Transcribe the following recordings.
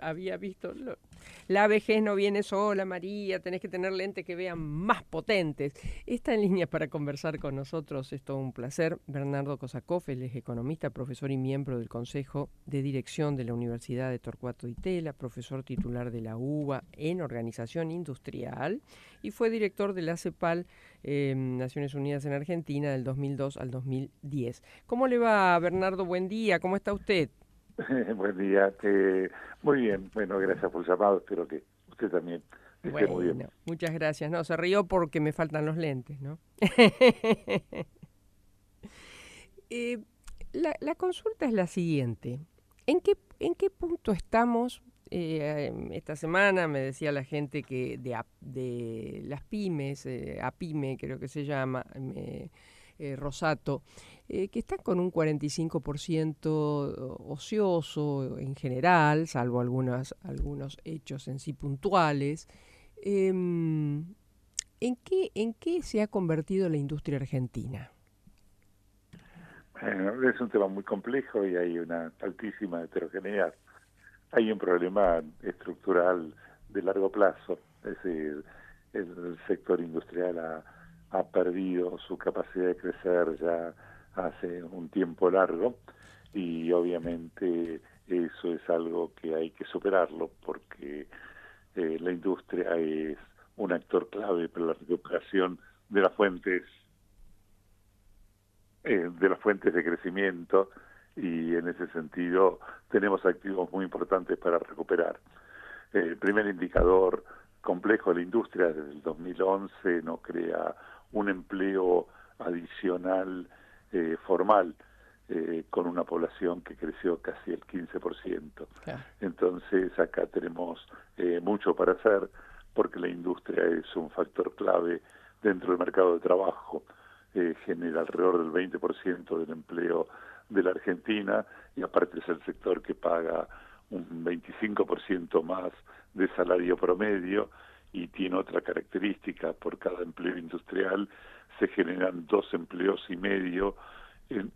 había visto. La vejez no viene sola, María, tenés que tener lentes que vean más potentes. Está en línea para conversar con nosotros, es todo un placer. Bernardo Kosakov, él es economista, profesor y miembro del Consejo de Dirección de la Universidad de Torcuato Di Tella, profesor titular de la UBA en Organización Industrial y fue director de la CEPAL, Naciones Unidas en Argentina, del 2002 al 2010. ¿Cómo le va, Bernardo? Buen día, ¿cómo está usted? Buen día, muy bien, bueno, gracias por el llamado, espero que usted también esté muy bien. Bueno, muchas gracias. No, se rió porque me faltan los lentes, ¿no? Eh, la consulta es la siguiente. ¿En qué punto estamos? Esta semana me decía la gente que de las pymes, APYME creo que se llama, Rosato, que están con un 45% ocioso en general, salvo algunos hechos en sí puntuales. ¿En qué se ha convertido la industria argentina? Es un tema muy complejo y hay una altísima heterogeneidad. Hay un problema estructural de largo plazo, es decir, el sector industrial ha perdido su capacidad de crecer ya hace un tiempo largo y obviamente eso es algo que hay que superarlo porque la industria es un actor clave para la recuperación de las fuentes de crecimiento y en ese sentido tenemos activos muy importantes para recuperar. El primer indicador complejo de la industria desde el 2011 no crea un empleo adicional formal con una población que creció casi el 15%. Claro. Entonces acá tenemos mucho para hacer porque la industria es un factor clave dentro del mercado de trabajo. Genera alrededor del 20% del empleo de la Argentina y aparte es el sector que paga un 25% más de salario promedio y tiene otra característica: por cada empleo industrial se generan 2,5 empleos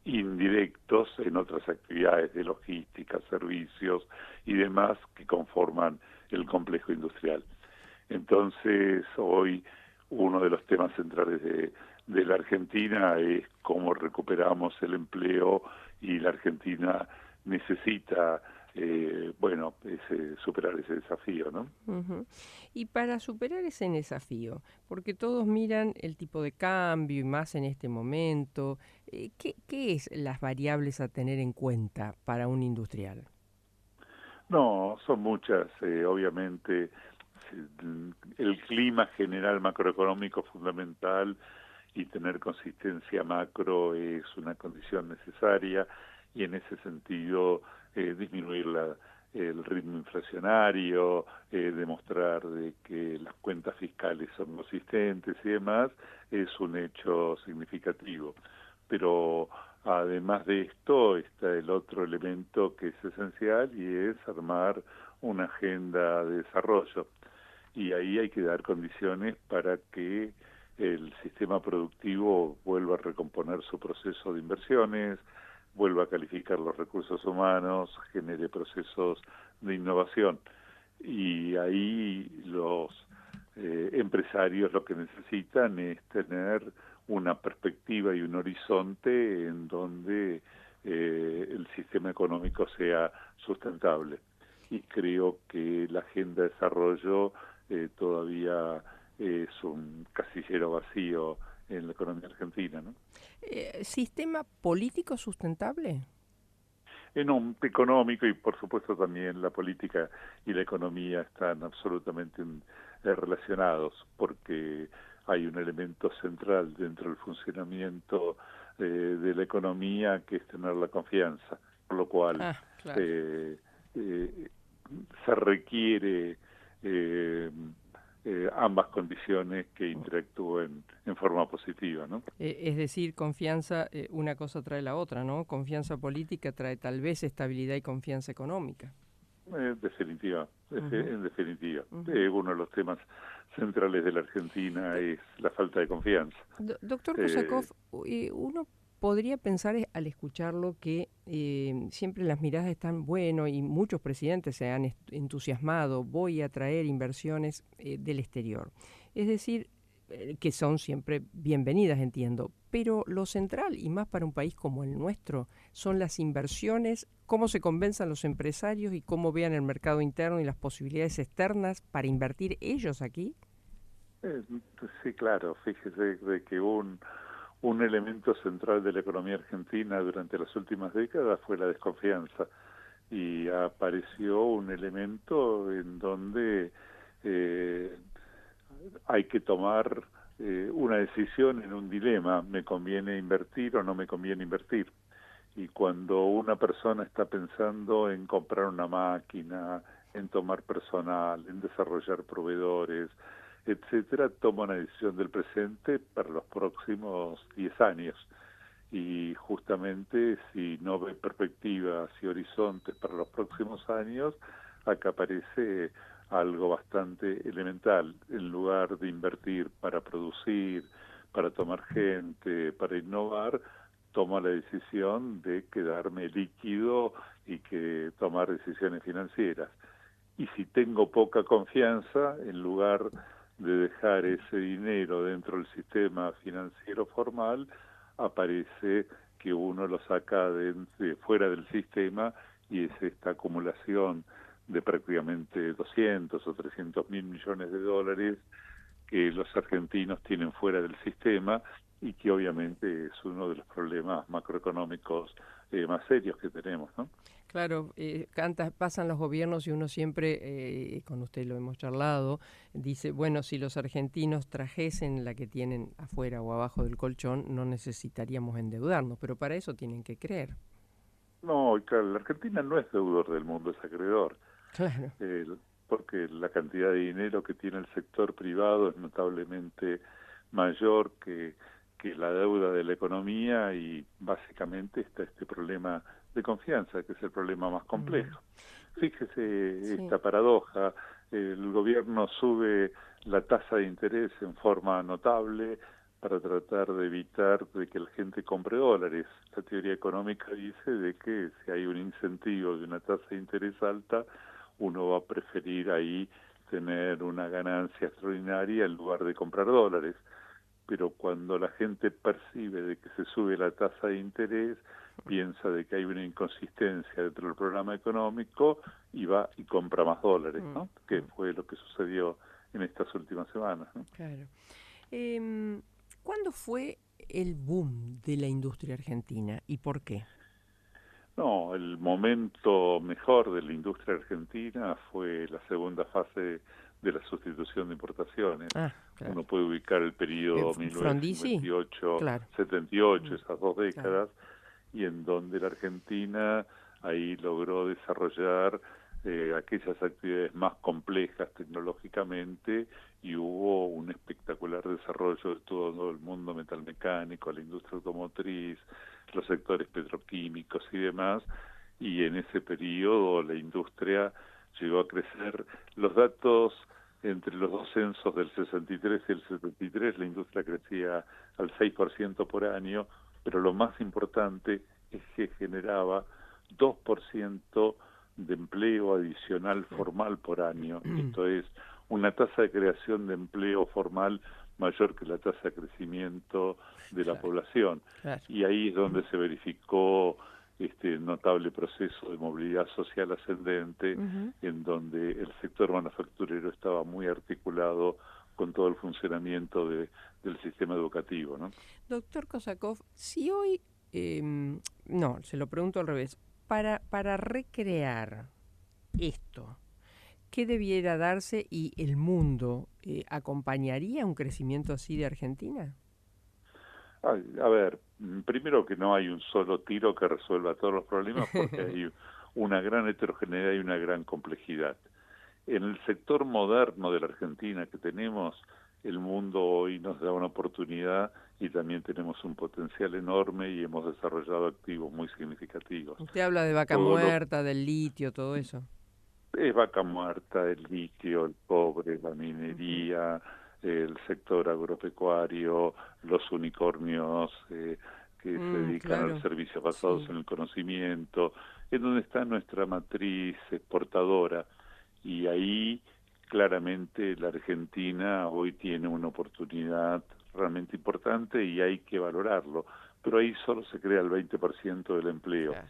indirectos en otras actividades de logística, servicios y demás que conforman el complejo industrial. Entonces, hoy uno de los temas centrales de la Argentina es cómo recuperamos el empleo y la Argentina necesita, superar ese desafío, ¿no? Ujú. Y para superar ese desafío, porque todos miran el tipo de cambio y más en este momento, ¿qué es las variables a tener en cuenta para un industrial? No, son muchas, obviamente. El clima general macroeconómico fundamental y tener consistencia macro es una condición necesaria y en ese sentido disminuir el ritmo inflacionario, demostrar de que las cuentas fiscales son consistentes y demás es un hecho significativo. Pero además de esto está el otro elemento que es esencial y es armar una agenda de desarrollo. Y ahí hay que dar condiciones para que el sistema productivo vuelva a recomponer su proceso de inversiones, vuelva a calificar los recursos humanos, genere procesos de innovación. Y ahí los empresarios lo que necesitan es tener una perspectiva y un horizonte en donde el sistema económico sea sustentable. Y creo que la agenda de desarrollo todavía es un casillero vacío en la economía argentina, ¿no? ¿Sistema político sustentable? En un económico y por supuesto también la política y la economía están absolutamente relacionados porque hay un elemento central dentro del funcionamiento de la economía que es tener la confianza, por lo cual Ah, claro. eh, eh, se requiere eh, ambas condiciones que interactúen en forma positiva, ¿no? Es decir, confianza, una cosa trae la otra, ¿no? Confianza política trae tal vez estabilidad y confianza económica. Definitiva, Ujú, en definitiva. ujú. Uno de los temas centrales de la Argentina Do- es la falta de confianza. Doctor Kosakov, Eh, uno podría pensar al escucharlo que siempre las miradas están, bueno, y muchos presidentes se han entusiasmado, voy a traer inversiones del exterior. Es decir, que son siempre bienvenidas, entiendo, pero lo central, y más para un país como el nuestro, son las inversiones, cómo se convenzan los empresarios y cómo vean el mercado interno y las posibilidades externas para invertir ellos aquí. Eh, sí, claro, fíjese de que un elemento central de la economía argentina durante las últimas décadas fue la desconfianza y apareció un elemento en donde eh, hay que tomar una decisión en un dilema, ¿me conviene invertir o no me conviene invertir? Y cuando una persona está pensando en comprar una máquina, en tomar personal, en desarrollar proveedores, etcétera, toma una decisión del presente para los próximos 10 años. Y justamente si no ve perspectivas y horizontes para los próximos años, acá aparece algo bastante elemental. En lugar de invertir para producir, para tomar gente, para innovar, toma la decisión de quedarme líquido y que tomar decisiones financieras. Y si tengo poca confianza, en lugar de dejar ese dinero dentro del sistema financiero formal, aparece que uno lo saca de fuera del sistema y es esta acumulación de prácticamente 200 o 300 mil millones de dólares que los argentinos tienen fuera del sistema y que obviamente es uno de los problemas macroeconómicos más serios que tenemos, ¿no? Claro, pasan los gobiernos y uno siempre, con usted lo hemos charlado, dice, bueno, si los argentinos trajesen la que tienen afuera o abajo del colchón, no necesitaríamos endeudarnos, pero para eso tienen que creer. No, y claro, la Argentina no es deudor del mundo, es acreedor, Claro. eh, porque la cantidad de dinero que tiene el sector privado es notablemente mayor que la deuda de la economía y básicamente está este problema de confianza, que es el problema más complejo. Fíjese Sí. esta paradoja, el gobierno sube la tasa de interés en forma notable para tratar de evitar de que la gente compre dólares. La teoría económica dice de que si hay un incentivo de una tasa de interés alta, uno va a preferir ahí tener una ganancia extraordinaria en lugar de comprar dólares. Pero cuando la gente percibe de que se sube la tasa de interés, piensa de que hay una inconsistencia dentro del programa económico y va y compra más dólares, ¿no? Que fue lo que sucedió en estas últimas semanas, ¿no? Claro. ¿Cuándo fue el boom de la industria argentina y por qué? No, el momento mejor de la industria argentina fue la segunda fase de la sustitución de importaciones. Ah, claro. Uno puede ubicar el periodo Frondizi, claro. 1958-78, esas dos Claro. décadas, y en donde la Argentina ahí logró desarrollar aquellas actividades más complejas tecnológicamente y hubo un espectacular desarrollo de todo el mundo metalmecánico, la industria automotriz, los sectores petroquímicos y demás, y en ese periodo la industria llegó a crecer. Los datos entre los dos censos del 63 y el 73, la industria crecía al 6% por año, pero lo más importante es que generaba 2% de empleo adicional formal por año. Esto es una tasa de creación de empleo formal mayor que la tasa de crecimiento de la población. Claro. Y ahí es donde se verificó este notable proceso de movilidad social ascendente, en donde el sector manufacturero estaba muy articulado con todo el funcionamiento del sistema educativo, ¿no? Doctor Kosakov, si hoy, no, se lo pregunto al revés, para recrear esto, ¿qué debiera darse y el mundo acompañaría un crecimiento así de Argentina? A ver, primero que no hay un solo tiro que resuelva todos los problemas porque hay una gran heterogeneidad y una gran complejidad. En el sector moderno de la Argentina que tenemos, el mundo hoy nos da una oportunidad y también tenemos un potencial enorme y hemos desarrollado activos muy significativos. Usted habla de vaca Todo lo muerta, del litio, todo eso. es vaca muerta, el litio, el cobre, la minería, el sector agropecuario, los unicornios que se dedican a los claro, servicios basados sí. en el conocimiento, en donde está nuestra matriz exportadora. Y ahí claramente la Argentina hoy tiene una oportunidad realmente importante y hay que valorarlo. Pero ahí solo se crea el 20% del empleo. Claro.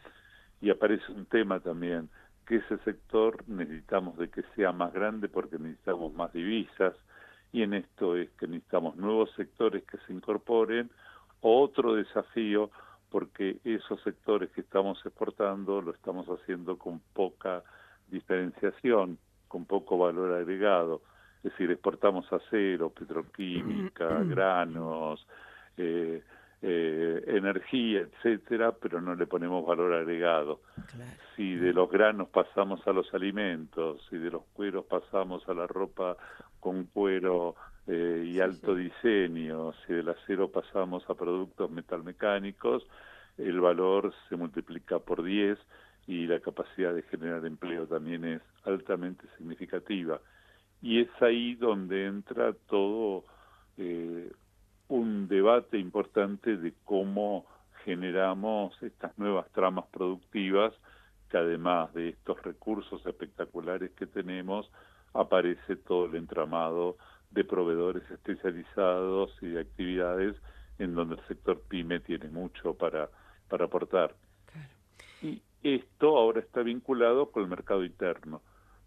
Y aparece un tema también, que ese sector necesitamos de que sea más grande porque necesitamos más divisas, y en esto es que necesitamos nuevos sectores que se incorporen. Otro desafío, porque esos sectores que estamos exportando lo estamos haciendo con poca diferenciación, con poco valor agregado. Es decir, exportamos acero, petroquímica, granos, eh, energía, etcétera, pero no le ponemos valor agregado. Claro, Si de claro. los granos pasamos a los alimentos, si de los cueros pasamos a la ropa con cuero y Sí, alto sí. diseño, si del acero pasamos a productos metalmecánicos, el valor se multiplica por 10 y la capacidad de generar empleo también es altamente significativa. Y es ahí donde entra todo eh, un debate importante de cómo generamos estas nuevas tramas productivas, que además de estos recursos espectaculares que tenemos, aparece todo el entramado de proveedores especializados y de actividades en donde el sector PYME tiene mucho para aportar. Claro. Y esto ahora está vinculado con el mercado interno,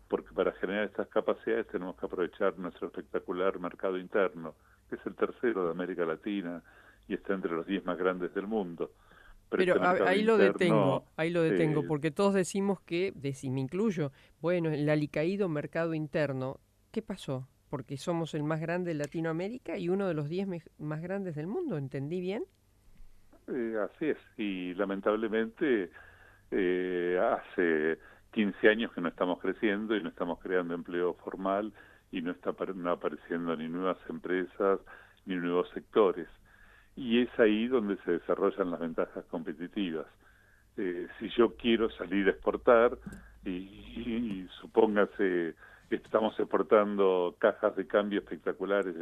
porque para generar estas capacidades tenemos que aprovechar nuestro espectacular mercado interno, que es el tercero de América Latina y está entre los 10 más grandes del mundo. Pero este Pero mercado interno, ahí lo detengo, eh, porque todos decimos que, y me incluyo, bueno, el alicaído mercado interno, ¿qué pasó? Porque somos el más grande de Latinoamérica y uno de los 10 más grandes del mundo, ¿entendí bien? así es, y lamentablemente hace 15 años que no estamos creciendo y no estamos creando empleo formal y no está no apareciendo ni nuevas empresas ni nuevos sectores. Y es ahí donde se desarrollan las ventajas competitivas. Si yo quiero salir a exportar y supóngase estamos exportando cajas de cambio espectaculares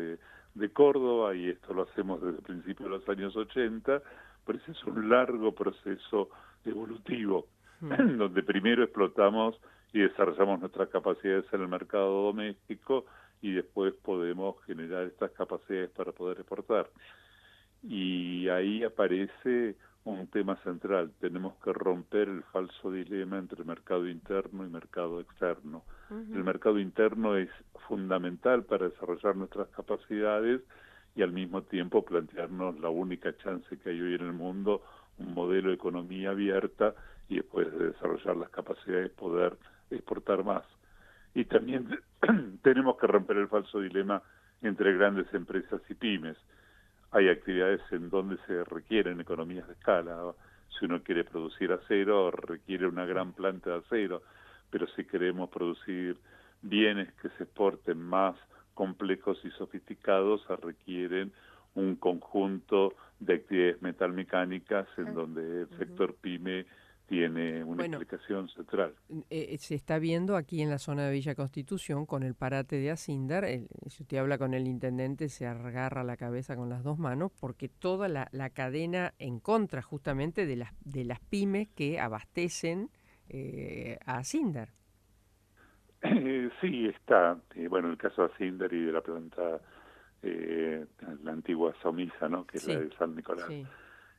de Córdoba y esto lo hacemos desde el principio de los años 80, pero ese es un largo proceso evolutivo Mm. donde primero explotamos y desarrollamos nuestras capacidades en el mercado doméstico y después podemos generar estas capacidades para poder exportar. Y ahí aparece un tema central. Tenemos que romper el falso dilema entre mercado interno y mercado externo. El Ujú. mercado interno es fundamental para desarrollar nuestras capacidades y al mismo tiempo plantearnos la única chance que hay hoy en el mundo, un modelo de economía abierta y después de desarrollar las capacidades poder exportar más. Y también tenemos que romper el falso dilema entre grandes empresas y pymes. Hay actividades en donde se requieren economías de escala. Si uno quiere producir acero, requiere una gran planta de acero, pero si queremos producir bienes que se exporten más complejos y sofisticados, se requieren un conjunto de actividades metalmecánicas en Ah, donde el ujú. sector PYME tiene una Bueno, implicación central. se está viendo aquí en la zona de Villa Constitución con el parate de Asindar. Si usted habla con el intendente, se agarra la cabeza con las dos manos porque toda la cadena en contra justamente de las pymes que abastecen a Asindar. Sí, está. Bueno, el caso de Asindar y de la planta, la antigua Somisa, ¿no? Que es la Sí, de San Nicolás. sí.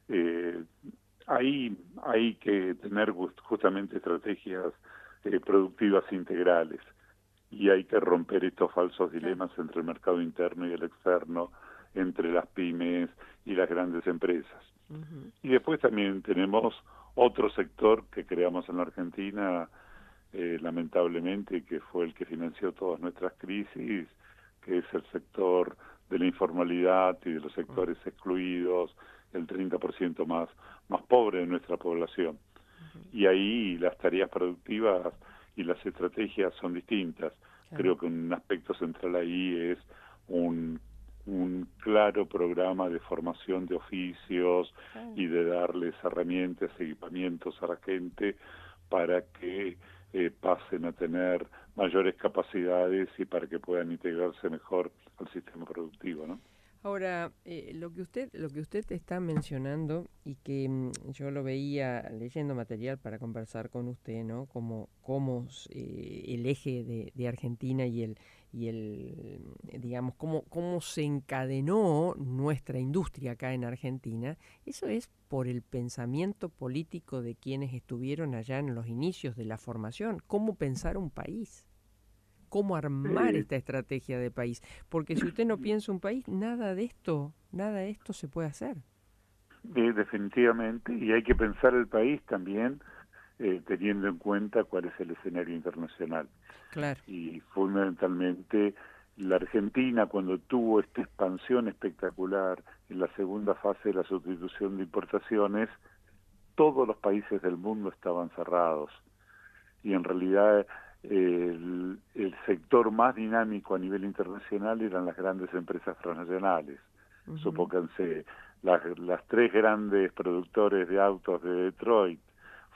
Eh, ahí hay que tener justamente estrategias productivas integrales y hay que romper estos falsos Claro. dilemas entre el mercado interno y el externo, entre las pymes y las grandes empresas. Ujú. Y después también tenemos otro sector que creamos en la Argentina, lamentablemente, que fue el que financió todas nuestras crisis, que es el sector de la informalidad y de los Mm. sectores excluidos, el 30% más pobre de nuestra población. Ujú. Y ahí las tareas productivas y las estrategias son distintas. Claro. Creo que un aspecto central ahí es un, un claro programa de formación de oficios Claro. y de darles herramientas, equipamientos a la gente para que pasen a tener mayores capacidades y para que puedan integrarse mejor al sistema productivo, ¿no? Ahora, lo que usted está mencionando y que yo lo veía leyendo material para conversar con usted, ¿no? El eje de Argentina digamos, cómo se encadenó nuestra industria acá en Argentina, eso es por el pensamiento político de quienes estuvieron allá en los inicios de la formación, cómo pensar un país. Cómo armar Eh, esta estrategia de país. Porque si usted no piensa un país, nada de esto se puede hacer. Definitivamente, y hay que pensar el país también teniendo en cuenta cuál es el escenario internacional. Claro. Y fundamentalmente la Argentina, cuando tuvo esta expansión espectacular en la segunda fase de la sustitución de importaciones, todos los países del mundo estaban cerrados y en realidad el sector más dinámico a nivel internacional eran las grandes empresas transnacionales. Ujú. Supónganse, las tres grandes productores de autos de Detroit,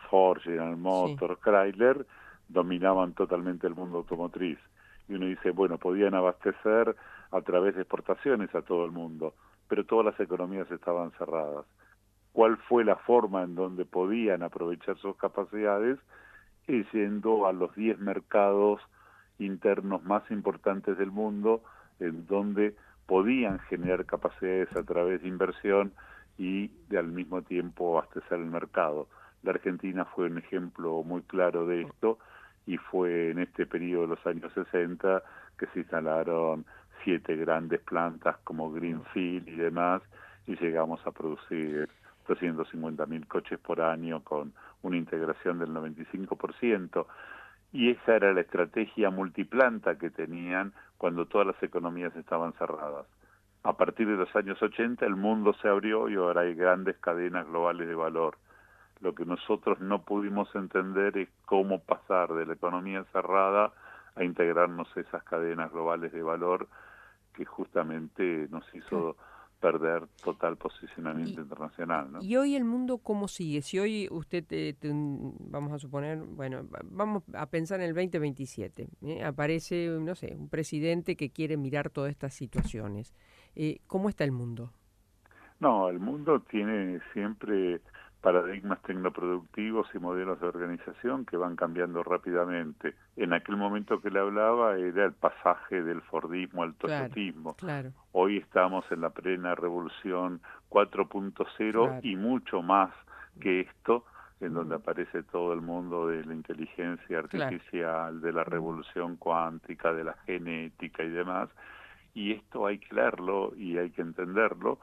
Ford, General Sí, Motors, Chrysler, dominaban totalmente el mundo automotriz. Y uno dice, bueno, podían abastecer a través de exportaciones a todo el mundo, pero todas las economías estaban cerradas. ¿Cuál fue la forma en donde podían aprovechar sus capacidades? Y yendo a los 10 mercados internos más importantes del mundo, en donde podían generar capacidades a través de inversión y al mismo tiempo abastecer el mercado. La Argentina fue un ejemplo muy claro de esto y fue en este periodo de los años 60 que se instalaron 7 grandes plantas como Greenfield y demás y llegamos a producir 250.000 coches por año con una integración del 95%, y esa era la estrategia multiplanta que tenían cuando todas las economías estaban cerradas. A partir de los años 80 el mundo se abrió y ahora hay grandes cadenas globales de valor. Lo que nosotros no pudimos entender es cómo pasar de la economía cerrada a integrarnos esas cadenas globales de valor que justamente nos claro. hizo perder total Y, posicionamiento internacional, ¿no? y hoy el mundo, ¿cómo sigue? Si hoy usted, vamos a suponer, bueno, vamos a pensar en el 2027, aparece, no sé, un presidente que quiere mirar todas estas situaciones. ¿Cómo está el mundo? No, el mundo tiene siempre paradigmas tecnoproductivos y modelos de organización que van cambiando rápidamente. En aquel momento que le hablaba era el pasaje del Fordismo al Claro, Toyotismo. claro, Hoy estamos en la plena revolución 4.0 claro. y mucho más que esto, en donde Ujú. aparece todo el mundo de la inteligencia Claro. artificial, de la Ujú. revolución cuántica, de la genética y demás, y esto hay que leerlo y hay que entenderlo,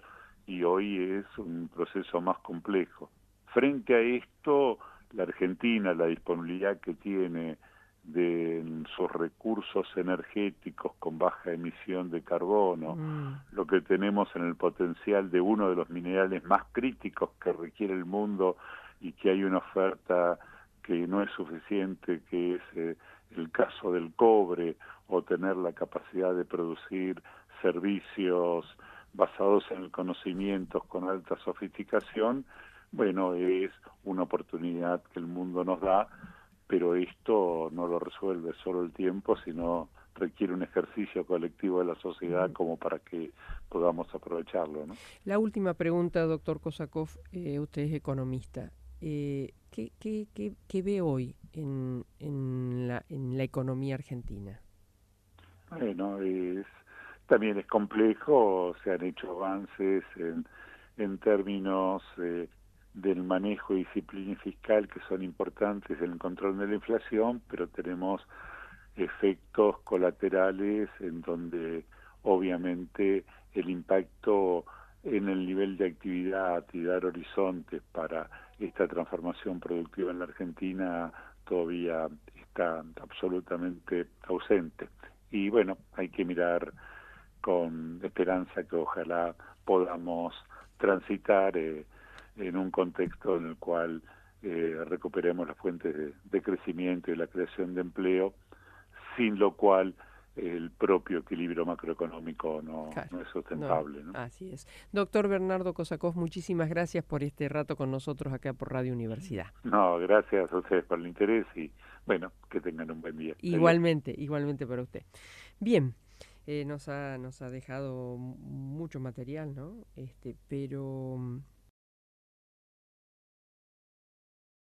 y hoy es un proceso más complejo. Frente a esto, la Argentina, la disponibilidad que tiene de sus recursos energéticos con baja emisión de carbono, Mm. lo que tenemos en el potencial de uno de los minerales más críticos que requiere el mundo y que hay una oferta que no es suficiente, que es el caso del cobre, o tener la capacidad de producir servicios basados en el conocimiento con alta sofisticación, bueno, es una oportunidad que el mundo nos da, pero esto no lo resuelve solo el tiempo, sino requiere un ejercicio colectivo de la sociedad Ujú. como para que podamos aprovecharlo, ¿no? La última pregunta, doctor Kosakov, usted es economista. ¿Qué ve hoy en la economía argentina? Bueno, también es complejo, se han hecho avances en términos del manejo y disciplina fiscal que son importantes en el control de la inflación, pero tenemos efectos colaterales en donde obviamente el impacto en el nivel de actividad y dar horizontes para esta transformación productiva en la Argentina todavía está absolutamente ausente. Y bueno, hay que mirar con esperanza que ojalá podamos transitar en un contexto en el cual recuperemos las fuentes de crecimiento y la creación de empleo, sin lo cual el propio equilibrio macroeconómico Claro, no es no, sustentable, ¿no? así es. Doctor Bernardo Kosakov, muchísimas gracias por este rato con nosotros acá por Radio Universidad. No, gracias a ustedes por el interés y bueno, que tengan un buen día. Adiós. Igualmente, igualmente para usted. Bien, nos ha dejado mucho material, ¿no? Pero